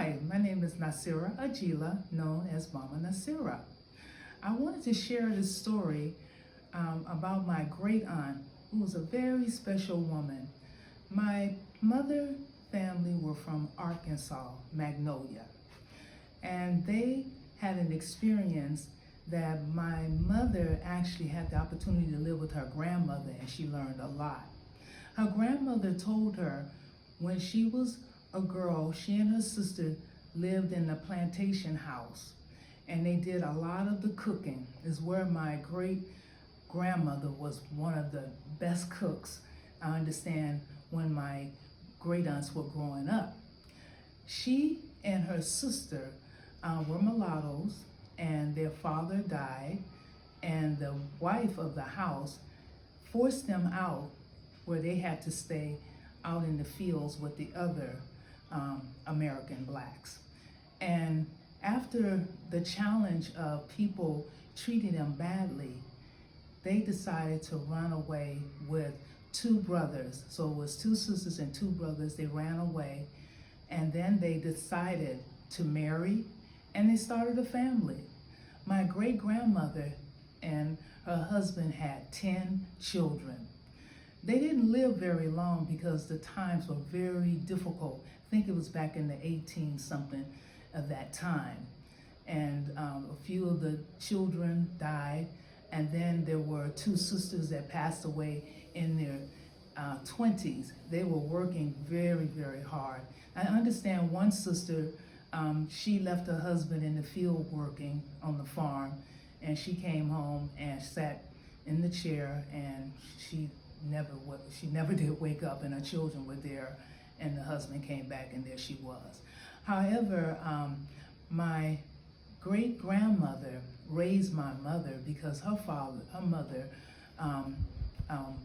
Hi, my name is Naasira Ageela, known as Mama Naasira. I wanted to share this story about my great aunt, who was a very special woman. My mother family were from Arkansas, Magnolia, and they had an experience that my mother actually had the opportunity to live with her grandmother, and she learned a lot. Her grandmother told her when she was a girl, she and her sister lived in a plantation house, and they did a lot of the cooking. Is where my great grandmother was one of the best cooks. I understand when my great aunts were growing up. She and her sister were mulattoes, and their father died, and the wife of the house forced them out where they had to stay out in the fields with the other American blacks. And after the challenge of people treating them badly, they decided to run away with two brothers. So it was two sisters and two brothers. They ran away, and then they decided to marry, and they started a family. My great grandmother and her husband had 10 children. They didn't live very long because the times were very difficult. I think it was back in the 18-something of that time. And a few of the children died, and then there were two sisters that passed away in their 20s. They were working very, very hard. I understand one sister, she left her husband in the field working on the farm, and she came home and sat in the chair, and she never did wake up, and her children were there, and the husband came back, and there she was. However, my great grandmother raised my mother because her mother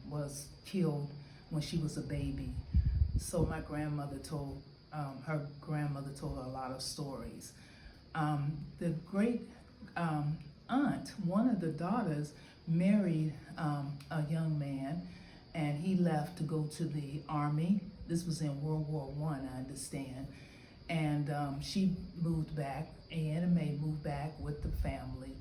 was killed when she was a baby. So my grandmother told her a lot of stories. The great aunt, one of the daughters, married a young man, and he left to go to the army. This was in World War I understand. And she moved back, Anna Mae moved back with the family,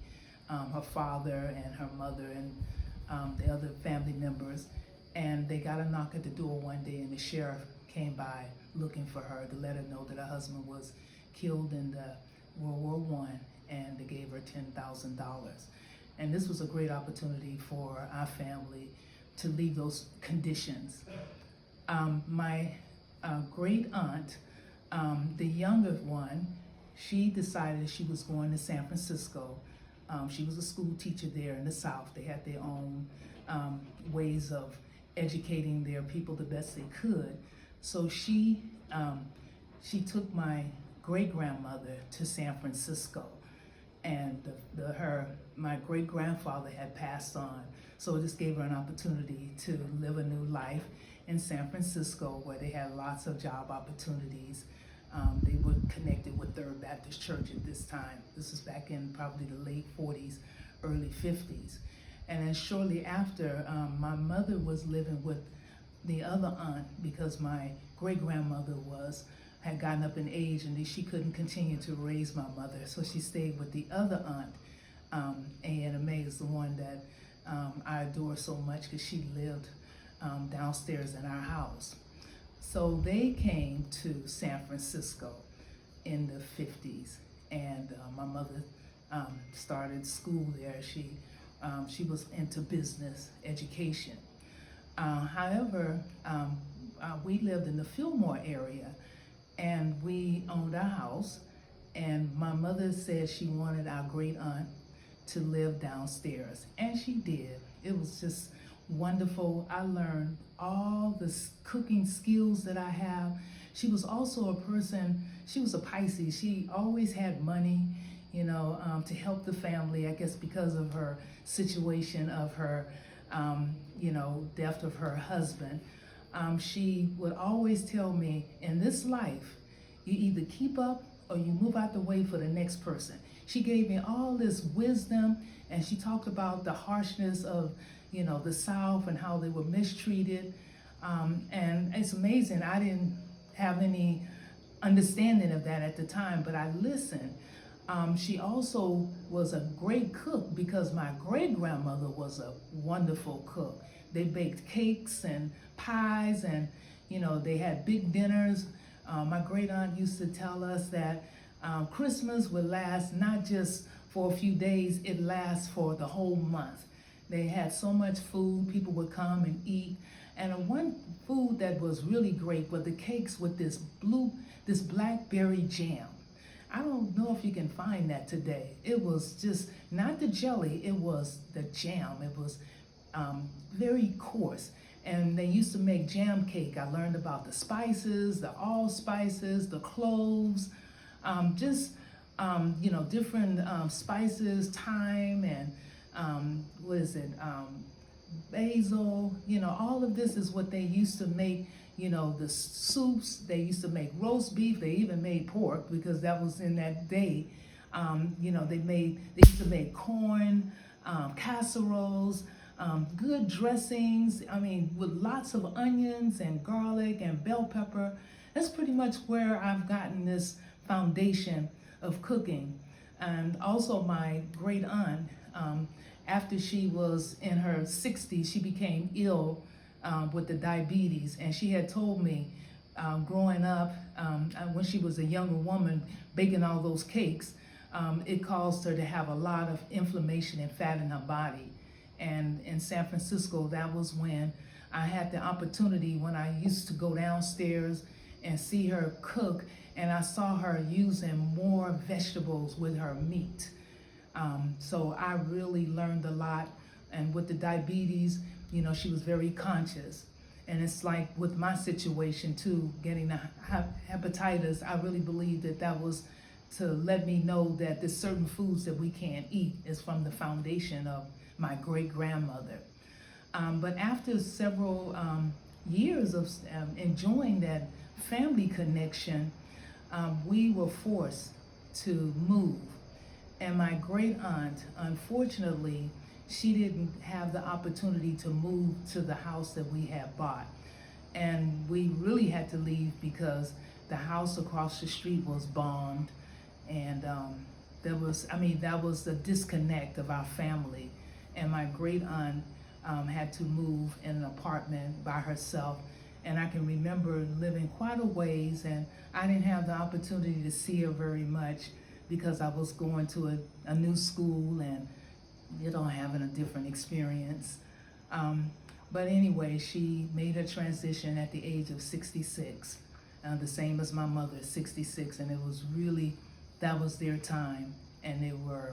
her father and her mother and the other family members. And they got a knock at the door one day, and the sheriff came by looking for her to let her know that her husband was killed in the World War I, and they gave her $10,000. And this was a great opportunity for our family to leave those conditions. My great aunt, the younger one, she decided she was going to San Francisco. She was a school teacher there in the South. They had their own ways of educating their people the best they could. So she took my great-grandmother to San Francisco, and my great-grandfather had passed on. So this gave her an opportunity to live a new life in San Francisco, where they had lots of job opportunities. They were connected with Third Baptist Church at this time. This was back in probably the late 40s, early 50s. And then shortly after, my mother was living with the other aunt because my great-grandmother had gotten up in age, and she couldn't continue to raise my mother. So she stayed with the other aunt. Anna Mae is the one that I adore so much because she lived downstairs in our house. So they came to San Francisco in the 50s, and my mother started school there. She was into business education. However, we lived in the Fillmore area, and we owned a house, and my mother said she wanted our great aunt to live downstairs, and she did. It was just wonderful. I learned all the cooking skills that I have. She was also a person, she was a Pisces. She always had money, to help the family, I guess because of her situation of her, death of her husband. She would always tell me, in this life, you either keep up or you move out the way for the next person. She gave me all this wisdom, and she talked about the harshness of, the South and how they were mistreated. And it's amazing, I didn't have any understanding of that at the time, but I listened. She also was a great cook because my great-grandmother was a wonderful cook. They baked cakes and pies, and they had big dinners. My great aunt used to tell us that Christmas would last not just for a few days, it lasts for the whole month. They had so much food, people would come and eat. And one food that was really great were the cakes with this blackberry jam. I don't know if you can find that today. It was just not the jelly, it was the jam. It was very coarse. And they used to make jam cake. I learned about the spices, the allspices, the cloves, different spices, thyme, and basil. All of this is what they used to make. The soups. They used to make roast beef. They even made pork because that was in that day. They used to make corn, casseroles, good dressings. With lots of onions and garlic and bell pepper. That's pretty much where I've gotten this foundation of cooking. And also my great aunt, after she was in her 60s, she became ill with the diabetes, and she had told me growing up, when she was a younger woman baking all those cakes, it caused her to have a lot of inflammation and fat in her body. And in San Francisco, that was when I had the opportunity, when I used to go downstairs and see her cook, and I saw her using more vegetables with her meat. So I really learned a lot. And with the diabetes, she was very conscious. And it's like with my situation too, getting the hepatitis, I really believe that was to let me know that there's certain foods that we can't eat is from the foundation of my great-grandmother. But after several years of enjoying that family connection, we were forced to move. And my great aunt, unfortunately, she didn't have the opportunity to move to the house that we had bought. And we really had to leave because the house across the street was bombed. And that was the disconnect of our family. And my great aunt had to move in an apartment by herself. And I can remember living quite a ways, and I didn't have the opportunity to see her very much because I was going to a new school and having a different experience. But anyway, she made her transition at the age of 66, the same as my mother, 66, and it was really, that was their time, and they were,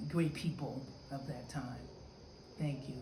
great people of that time. Thank you.